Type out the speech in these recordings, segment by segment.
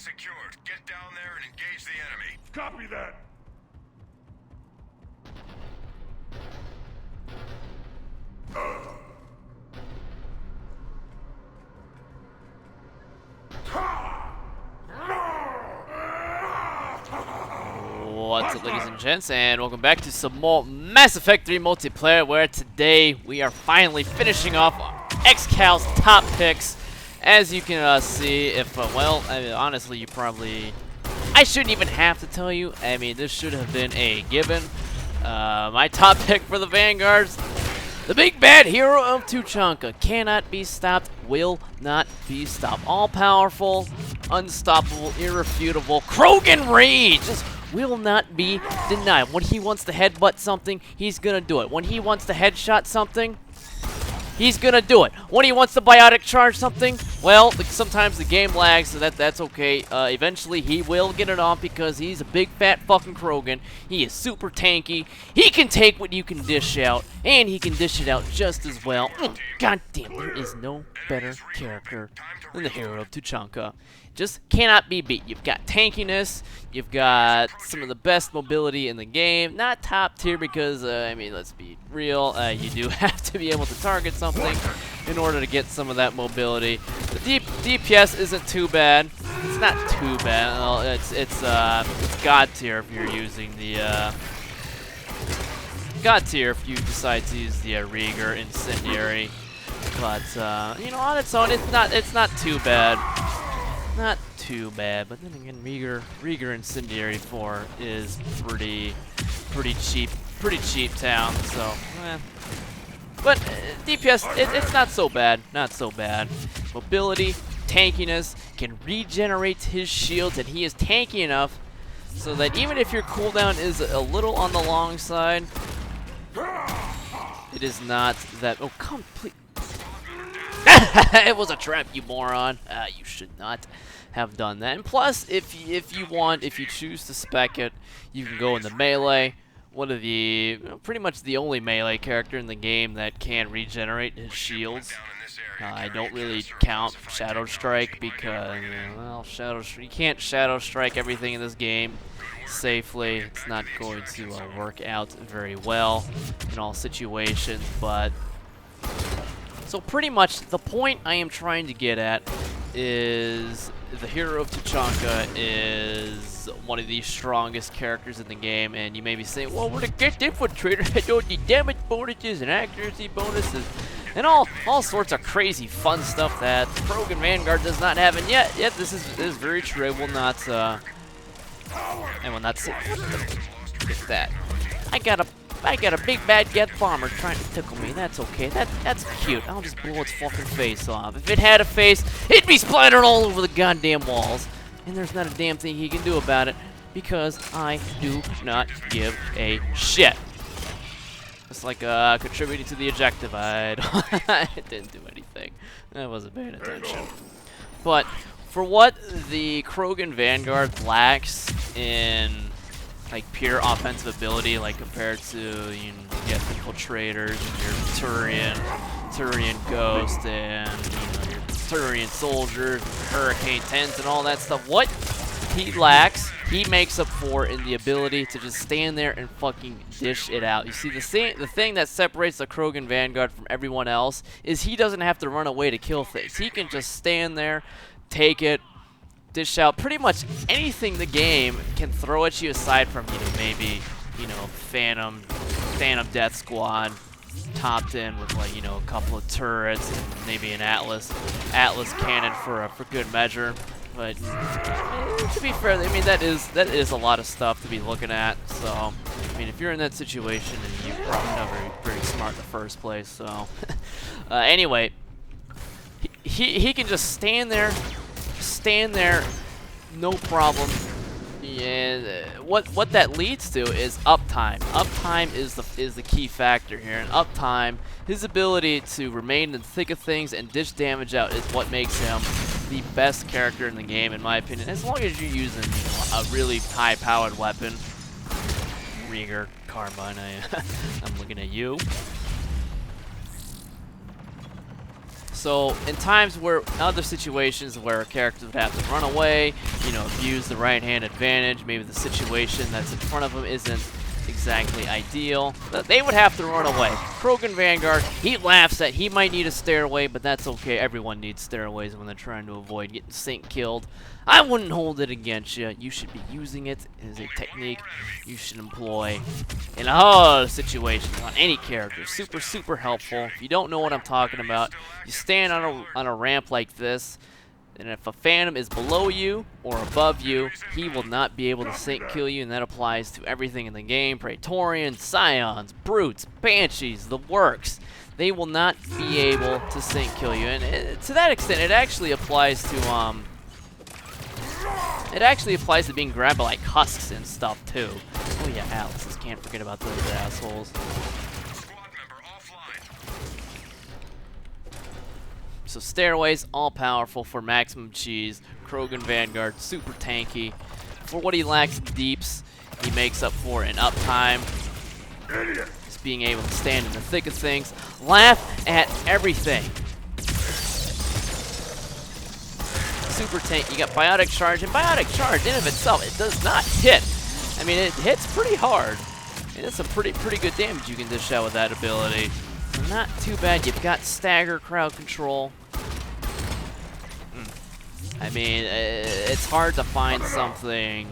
secured. Get down there and engage the enemy. Copy that. What's up, ladies and gents, and welcome back to some more Mass Effect 3 multiplayer, where today we are finally finishing off Xcal's top picks. As you can see, if, honestly, you probably... I shouldn't even have to tell you. I mean, this should have been a given. My top pick for the Vanguards, the big bad hero of Tuchanka, cannot be stopped, will not be stopped. All-powerful, unstoppable, irrefutable, Krogan Rage! Just will not be denied. When he wants to headbutt something, he's gonna do it. When he wants to headshot something, he's gonna do it. When he wants to biotic charge something, well, sometimes the game lags, so that's okay. Eventually, he will get it off because he's a big fat fucking Krogan. He is super tanky. He can take what you can dish out, and he can dish it out just as well. God damn, there is no better character than the hero of Tuchanka. Just cannot be beat. You've got tankiness, you've got some of the best mobility in the game. Not top tier because, I mean, let's be real, you do have to be able to target something in order to get some of that mobility. The DPS isn't too bad. It's not too bad. Well, it's god tier if you're using the god tier if you decide to use the Rieger Incendiary. But you know, on its own, it's not too bad. Not too bad, but then again, Rieger Incendiary 4 is pretty cheap town. So, but DPS, it's not so bad, Mobility, tankiness, can regenerate his shields, and he is tanky enough so that even if your cooldown is a little on the long side, it is not that. Oh, come, please. It was a trap, you moron. You should not have done that. And plus, if you choose to spec it, you can go in the melee. One of the, pretty much the only melee character in the game that can regenerate his shields. I don't really count Shadow Strike because, well, you can't Shadow Strike everything in this game safely. It's not going to work out very well in all situations, but... So pretty much the point I am trying to get at is the hero of Tuchanka is one of the strongest characters in the game, and you may be saying, well, we're the get infiltrator, I don't need damage bonuses and accuracy bonuses and all sorts of crazy fun stuff that Krogan Vanguard does not have, and yet this is very true. I will not say get that. I got a big bad get bomber trying to tickle me. That's okay. That's cute. I'll just blow its fucking face off. If it had a face, it'd be splattered all over the goddamn walls. And there's not a damn thing he can do about it because I do not give a shit. It's like contributing to the objective. I didn't do anything. I wasn't paying attention. But for what the Krogan Vanguard lacks in like pure offensive ability, like compared to, you get infiltrators and your Turian Ghost and your Turian soldiers, Hurricane 10s and all that stuff. What he lacks, he makes up for in the ability to just stand there and fucking dish it out. You see, the thing that separates the Krogan Vanguard from everyone else is he doesn't have to run away to kill things. He can just stand there, take it, dish out pretty much anything the game can throw at you, aside from, maybe, Phantom Death Squad topped in with, like, a couple of turrets and maybe an Atlas cannon for good measure. But to be fair, I mean, that is a lot of stuff to be looking at. So, I mean, if you're in that situation, and you're probably not very smart in the first place. So, anyway, he can just stand there, no problem. And what that leads to is uptime. Uptime is the key factor here. And uptime, his ability to remain in the thick of things and dish damage out, is what makes him the best character in the game, in my opinion. As long as you're using a really high-powered weapon. Rieger, Carbine, I'm looking at you. So in times where, other situations where a character would have to run away, you know, abuse the right-hand advantage, maybe the situation that's in front of them isn't exactly ideal, but they would have to run away. Krogan Vanguard, he laughs at, he might need a stairway, but that's okay. Everyone needs stairways when they're trying to avoid getting sync killed. I wouldn't hold it against you. You should be using it as a technique you should employ in all situations on any character. Super, super helpful. If you don't know what I'm talking about, you stand on a ramp like this, and if a Phantom is below you or above you, he will not be able to sync kill you, and that applies to everything in the game. Praetorians, Scions, Brutes, Banshees, the works. They will not be able to sync kill you, and to that extent, it actually applies to being grabbed by like husks and stuff too. Oh yeah, Alice's, can't forget about those assholes. So stairways, all powerful for maximum cheese. Krogan Vanguard, super tanky. For what he lacks in deeps, he makes up for in uptime. Just being able to stand in the thick of things. Laugh at everything. Super tank. You got Biotic Charge, and Biotic Charge in of itself, it does not hit. I mean, it hits pretty hard. And it's some pretty good damage you can dish out with that ability. So not too bad. You've got stagger crowd control. I mean, it's hard to find something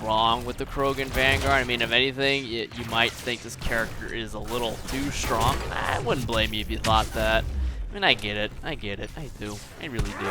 wrong with the Krogan Vanguard. I mean, if anything, you might think this character is a little too strong. I wouldn't blame you if you thought that. I mean, I get it. I do. I really do.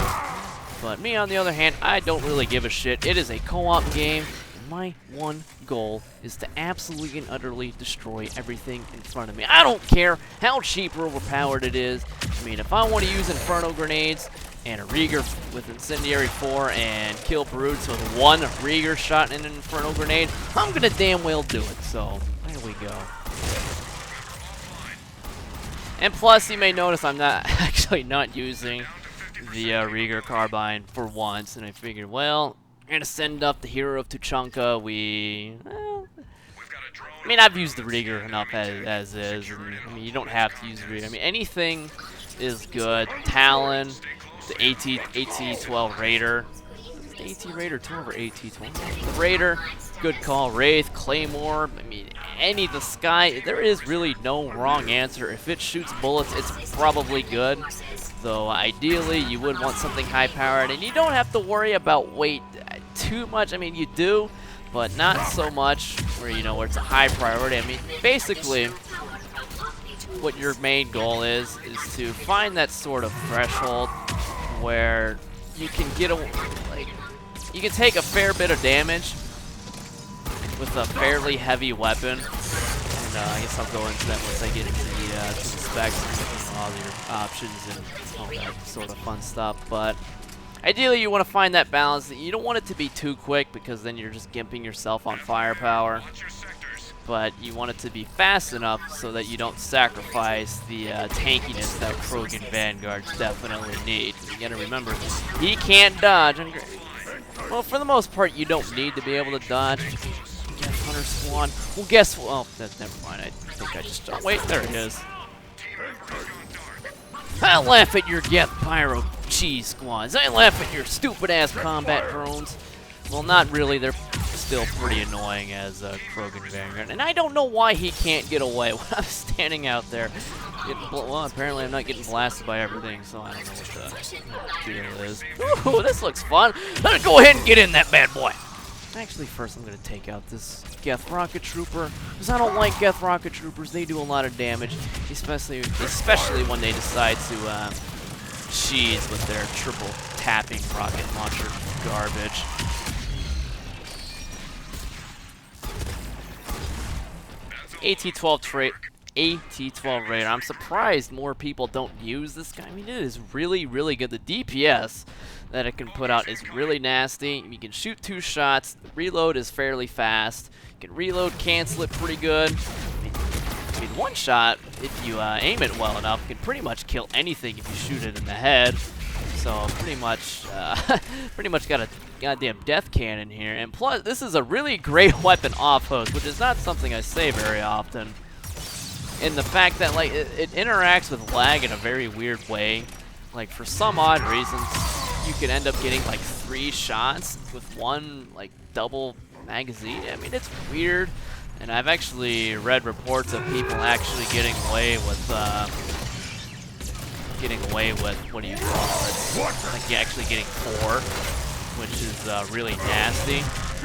But me, on the other hand, I don't really give a shit. It is a co-op game. My one goal is to absolutely and utterly destroy everything in front of me. I don't care how cheap or overpowered it is. I mean, if I want to use Inferno Grenades and a Rieger with Incendiary 4 and kill Brutes with one Rieger shot and an Inferno Grenade, I'm gonna damn well do it. So, there we go. And plus, you may notice I'm not actually not using the Rieger Carbine for once, and I figured, well, we're gonna send up the hero of Tuchanka. I mean, I've used the Rieger enough as is, and I mean, you don't have to use Rieger. I mean, anything is good. Talon, the AT-12 Raider. The AT Raider 12 or AT-12? The Raider, good call. Wraith, Claymore, I mean, any of the Sky, there is really no wrong answer. If it shoots bullets, it's probably good. Though, ideally, you would want something high-powered, and you don't have to worry about weight too much. I mean, you do, but not so much where, you know, where it's a high priority. I mean, basically, what your main goal is to find that sort of threshold where you can get you can take a fair bit of damage with a fairly heavy weapon. And I guess I'll go into that once I get into the specs and all your options and all that sort of fun stuff. But ideally, you want to find that balance. You don't want it to be too quick because then you're just gimping yourself on firepower. But you want it to be fast enough so that you don't sacrifice the tankiness that Krogan Vanguards definitely need. You gotta remember, he can't dodge. Well, for the most part, you don't need to be able to dodge. Geth Hunter Swan. Well, guess what? Oh, never mind. I think I just... Oh, wait, there it is. I laugh at your Geth Pyro cheese squads. I laugh at your stupid-ass combat drones. Well, not really. They're still pretty annoying as Krogan Vanguard. And I don't know why he can't get away when I'm standing out there. Well, apparently I'm not getting blasted by everything, so I don't know what the deal is. Ooh, this looks fun. Let's go ahead and get in that bad boy. Actually, first I'm going to take out this Geth Rocket Trooper, because I don't like Geth Rocket Troopers. They do a lot of damage, especially when they decide to cheese with their triple tapping rocket launcher garbage. AT-12 Raider. I'm surprised more people don't use this guy. I mean, it is really, really good. The DPS that it can put out is really nasty. You can shoot 2 shots. The reload is fairly fast. You can reload, cancel it pretty good. I mean, one shot, if you aim it well enough, can pretty much kill anything if you shoot it in the head. So pretty much got a goddamn death cannon here. And plus, this is a really great weapon off host, which is not something I say very often. In the fact that, like, it interacts with lag in a very weird way. like for some odd reasons, you could end up getting like 3 shots with one like double magazine. I mean, it's weird, and I've actually read reports of people actually getting away with what do you call it? Like actually getting 4, which is really nasty.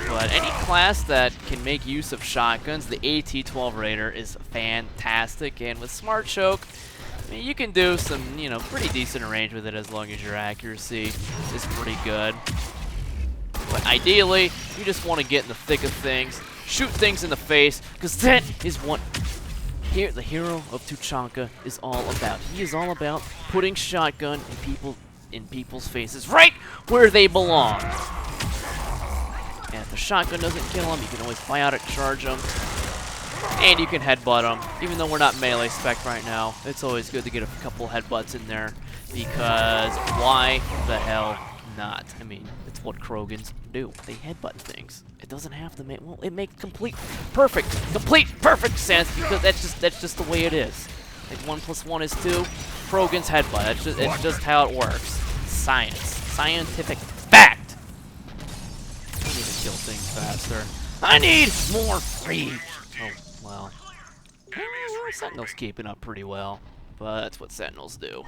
But any class that can make use of shotguns, the AT-12 Raider is fantastic, and with Smart Choke, I mean, you can do some, you know, pretty decent range with it as long as your accuracy is pretty good. But ideally, you just want to get in the thick of things, shoot things in the face, because that is what the hero of Tuchanka is all about. He is all about putting shotgun in people's faces right where they belong. And if the shotgun doesn't kill him, you can always biotic charge him. And you can headbutt them. Even though we're not melee spec right now, it's always good to get a couple headbutts in there. Because why the hell not? I mean, it's what Krogans do. They headbutt things. It doesn't have to make, well, it makes complete perfect sense, because that's just the way it is. Like 1 + 1 is 2. Krogans headbutt. It's just how it works. Science. Scientific fact. I need to kill things faster. I need more reach. Oh, well. Sentinel's keeping up pretty well, but that's what Sentinels do.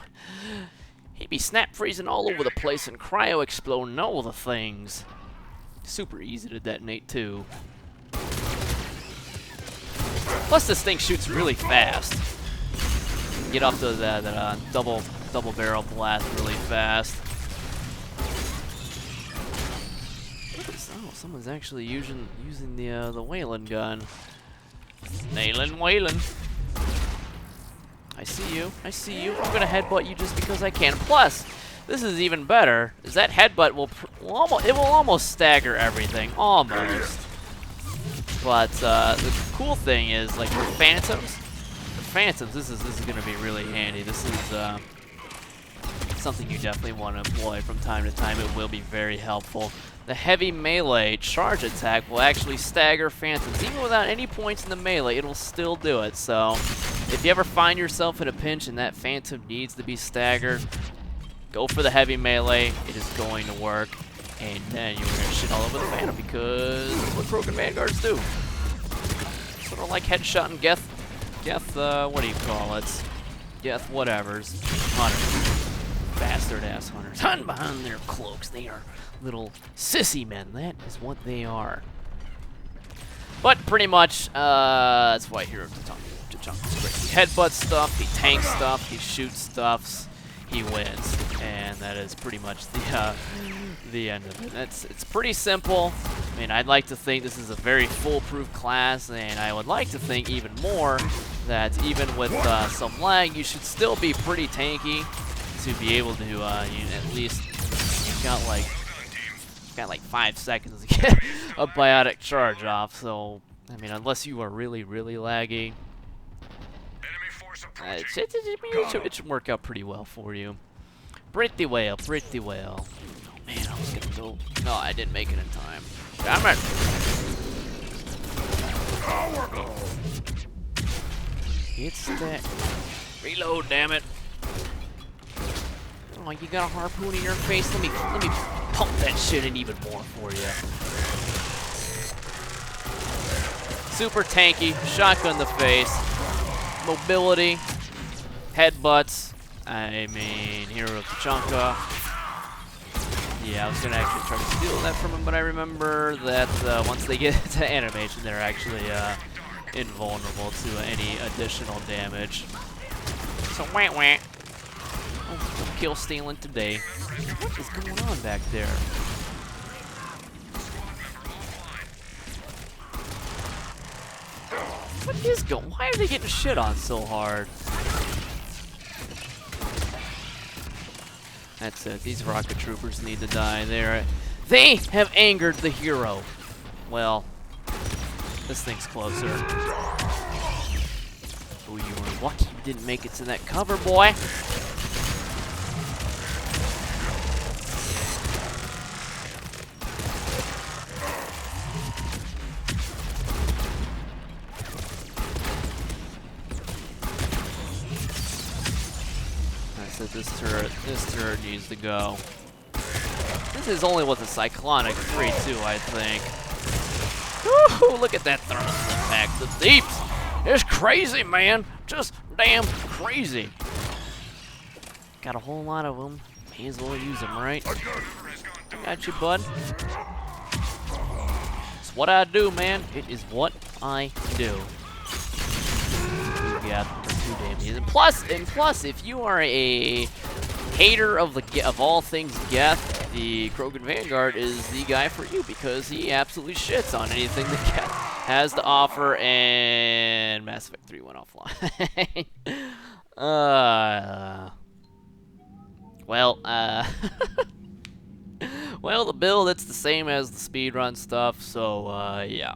He'd be snap freezing all over the place and cryo exploding all the things. Super easy to detonate too. Plus this thing shoots really fast. Get up to that double barrel blast really fast. Oh, someone's actually using the Whalen gun. Whalen. I see you. I'm gonna headbutt you just because I can. Plus, this is even better. Is that headbutt will almost stagger everything, almost. But the cool thing is, like for Phantoms, this is gonna be really handy. This is something you definitely want to employ from time to time. It will be very helpful. The heavy melee charge attack will actually stagger Phantoms. Even without any points in the melee, it'll still do it. So, if you ever find yourself in a pinch and that Phantom needs to be staggered, go for the heavy melee. It is going to work. And then you're going to shit all over the Phantom, because that's what Broken Vanguards do. Sort of like headshot and Geth, what do you call it? Geth whatevers. Hunters. Bastard ass hunters. Hiding behind their cloaks. They are little sissy men. That is what they are. But pretty much, that's why Hero Tuchanka's great. He headbutts stuff, he tanks stuff, he shoots stuffs, he wins. And that is pretty much the end of it. It's pretty simple. I mean, I'd like to think this is a very foolproof class, and I would like to think even more that even with some lag, you should still be pretty tanky to be able to, at least, you've got like 5 seconds to get a biotic charge off. So, I mean, unless you are really, really laggy, it should work out pretty well for you. Pretty well. Oh, man, I was gonna go. No, I didn't make it in time. Damn it! It's that. Reload, damn it. Oh, you got a harpoon in your face? Let me pump that shit in even more for you. Super tanky, shotgun in the face, mobility, headbutts. I mean, Hero Tuchanka. Yeah, I was gonna actually try to steal that from him, but I remember that once they get to animation, they're actually invulnerable to any additional damage. So wah. Oh, kill stealing today. What is going on back there? What is going? Why are they getting shit on so hard? That's it. These rocket troopers need to die. They have angered the hero. Well, this thing's closer. Oh, you were lucky you didn't make it to that cover, boy. sense that this turret needs to go. This is only with a cyclonic 3 too, I think. Woo! Look at that thermal impact. The deeps. It's crazy, man. Just damn crazy. Got a whole lot of them. May as well use them, right? Got you, bud. It's what I do, man. It is what I do. Yeah, too damn easy. And plus, if you are a hater of all things Geth, the Krogan Vanguard is the guy for you because he absolutely shits on anything that Geth has to offer. And Mass Effect 3 went offline. Well, the build, it's the same as the speedrun stuff, so, yeah.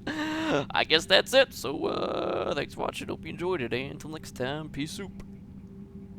I guess that's it. So, thanks for watching. Hope you enjoyed it. And until next time, peace soup.